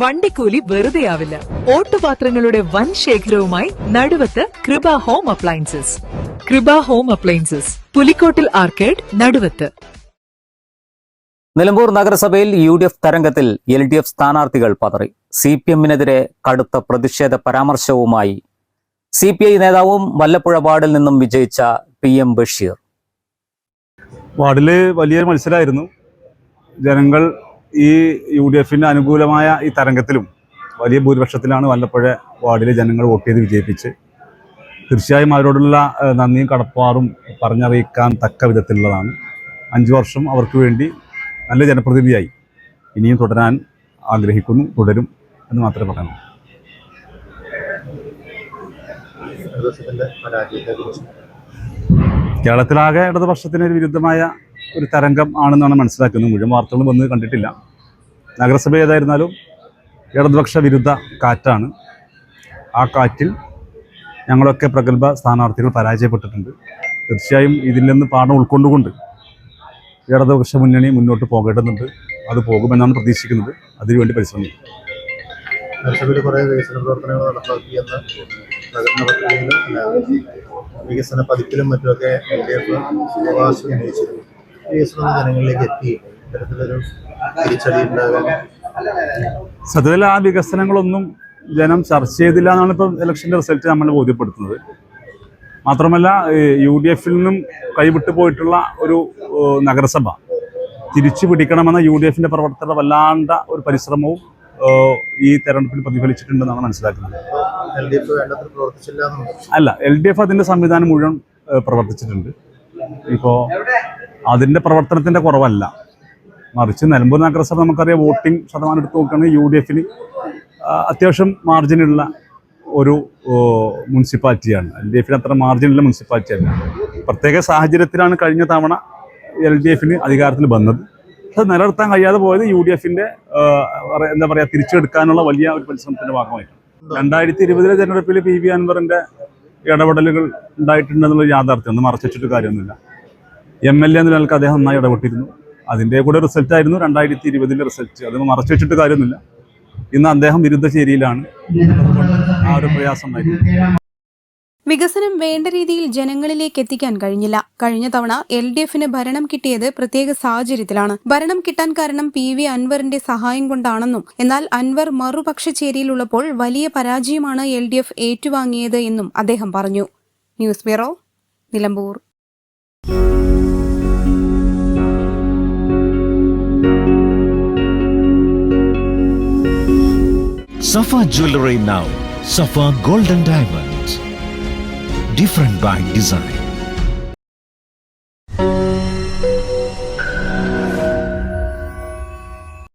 വണ്ടിക്കൂലി വെറുതെയാവില്ല. ഓട്ടുപാത്രങ്ങളുടെ വൻ ശേഖരവുമായി നടുവത്ത് കൃപ ഹോം അപ്ലയൻസസ്. കൃപ ഹോം അപ്ലയൻസസ്, പുലിക്കോട്ടിൽ ആർക്കേഡ്, നടുവത്ത്. നിലമ്പൂർ നഗരസഭയിൽ UDF തരംഗത്തിൽ LDF സ്ഥാനാർത്ഥികൾ പതറി. CPM-നെതിരെ കടുത്ത പ്രതിഷേധ പരാമർശവുമായി CPI നേതാവും വല്ലപ്പുഴ വാർഡിൽ നിന്നും വിജയിച്ച PM ബഷീർ. വാർഡില് വലിയ മത്സരമായിരുന്നു. ജനങ്ങൾ ഈ UDF-ന് അനുകൂലമായ ഈ തരംഗത്തിലും വലിയ ഭൂരിപക്ഷത്തിലാണ് വല്ലപ്പുഴ വാർഡിലെ ജനങ്ങൾ വോട്ട് ചെയ്ത് വിജയിപ്പിച്ച്. തീർച്ചയായും അവരോടുള്ള നന്ദിയും കടപ്പാടും പറഞ്ഞറിയിക്കാൻ തക്ക വിധത്തിലുള്ളതാണ്. 5 വർഷം അവർക്ക് വേണ്ടി നല്ല ജനപ്രതിനിധിയായി ഇനിയും തുടരാൻ ആഗ്രഹിക്കുന്നു, തുടരും എന്ന് മാത്രമേ പറയാനൂ. കേരളത്തിലാകെ ഇടതുപക്ഷത്തിന് ഒരു വിരുദ്ധമായ ഒരു തരംഗം ആണെന്നാണ് മനസ്സിലാക്കുന്നത്. മുഴുവൻ വാർത്തകളും വന്ന് കണ്ടിട്ടില്ല. നഗരസഭ ഏതായിരുന്നാലും ഇടതുപക്ഷ വിരുദ്ധ കാറ്റാണ്. ആ കാറ്റിൽ ഞങ്ങളൊക്കെ പ്രഗത്ഭ സ്ഥാനാർത്ഥികൾ പരാജയപ്പെട്ടിട്ടുണ്ട്. തീർച്ചയായും ഇതിൽ നിന്ന് പാഠം ഉൾക്കൊണ്ടുകൊണ്ട് ഇടതുപക്ഷ മുന്നണി മുന്നോട്ട് പോകേണ്ടതുണ്ട്. അത് പോകുമെന്നാണ് പ്രതീക്ഷിക്കുന്നത്. അതിനുവേണ്ടി പരിശ്രമിക്കും. നഗരസഭയിൽ കുറേ വികസന പ്രവർത്തനങ്ങൾ നടപ്പാക്കിയെന്ന പ്രകടന പത്രികയിലും വികസന പതിപ്പിലും മറ്റുമൊക്കെ LDF അവകാശം ഉന്നയിച്ചിരുന്നു. വികസനം ജനങ്ങളിലേക്ക് എത്തി ഇത്തരത്തിലൊരു തിരിച്ചടി ഉണ്ടാകാൻ സത്യത്തിൽ ആ വികസനങ്ങളൊന്നും ജനം ചർച്ച ചെയ്തില്ല എന്നാണ് ഇപ്പം ഇലക്ഷൻ്റെ റിസൾട്ട് നമ്മളെ ബോധ്യപ്പെടുത്തുന്നത്. മാത്രമല്ല UDF-ൽ നിന്നും കൈവിട്ടു പോയിട്ടുള്ള ഒരു നഗരസഭ തിരിച്ചു പിടിക്കണമെന്ന UDF-ന്റെ പ്രവർത്തകരുടെ വല്ലാണ്ട ഒരു പരിശ്രമവും ഈ തെരഞ്ഞെടുപ്പിൽ പ്രതിഫലിച്ചിട്ടുണ്ടെന്നാണ് മനസ്സിലാക്കുന്നത്. അല്ല, LDF അതിൻ്റെ സംവിധാനം മുഴുവൻ പ്രവർത്തിച്ചിട്ടുണ്ട്. ഇപ്പോൾ അതിൻ്റെ പ്രവർത്തനത്തിൻ്റെ കുറവല്ല, മറിച്ച് നിലമ്പൂർ നഗരസഭ നമുക്കറിയാം വോട്ടിംഗ് ശതമാനം എടുത്ത് നോക്കുകയാണെങ്കിൽ UDF-ന് അത്യാവശ്യം മാർജിനുള്ള ഒരു മുനിസിപ്പാലിറ്റിയാണ്. LDF-ന് അത്ര മാർജിനുള്ള മുനിസിപ്പാലിറ്റിയല്ല. പ്രത്യേക സാഹചര്യത്തിലാണ് കഴിഞ്ഞ തവണ LDF-ന് അധികാരത്തിൽ വന്നത്. അത് നിലനിർത്താൻ കഴിയാതെ പോയത് UDF-ന്റെ എന്താ പറയുക തിരിച്ചെടുക്കാനുള്ള വലിയ ഒരു പരിശ്രമത്തിന്റെ ഭാഗമായിട്ടാണ്. 2020 തെരഞ്ഞെടുപ്പിൽ PV അൻവറിന്റെ ഇടപെടലുകൾ ഉണ്ടായിട്ടുണ്ടെന്നുള്ള യാഥാർത്ഥ്യം ഒന്നും മറച്ചിട്ട് കാര്യമൊന്നുമില്ല. MLA എന്ന നിലക്ക് അദ്ദേഹം നന്നായി ഇടപെട്ടിരുന്നു. അതിൻ്റെ കൂടെ റിസൾട്ടായിരുന്നു 2020 റിസൾട്ട്. അത് മറച്ചു വെച്ചിട്ട് കാര്യമൊന്നുമില്ല. ഇന്ന് അദ്ദേഹം വിരുദ്ധ ചേരിയിലാണ്. ആ ഒരു പ്രയാസം ഉണ്ടായിരുന്നു. വികസനം വേണ്ട രീതിയിൽ ജനങ്ങളിലേക്ക് എത്തിക്കാൻ കഴിഞ്ഞില്ല. കഴിഞ്ഞ തവണ LDF-ന് ഭരണം കിട്ടിയത് പ്രത്യേക സാഹചര്യത്തിലാണ്. ഭരണം കിട്ടാൻ കാരണം PV അൻവറിന്റെ സഹായം കൊണ്ടാണെന്നും എന്നാൽ അൻവർ മറുപക്ഷ ചേരിയിലുള്ളപ്പോൾ വലിയ പരാജയമാണ് LDF ഏറ്റുവാങ്ങിയത് എന്നും അദ്ദേഹം പറഞ്ഞു. News bureau, Nilambur. Safa Jewelry now. Safa Golden Diamonds. Different by design.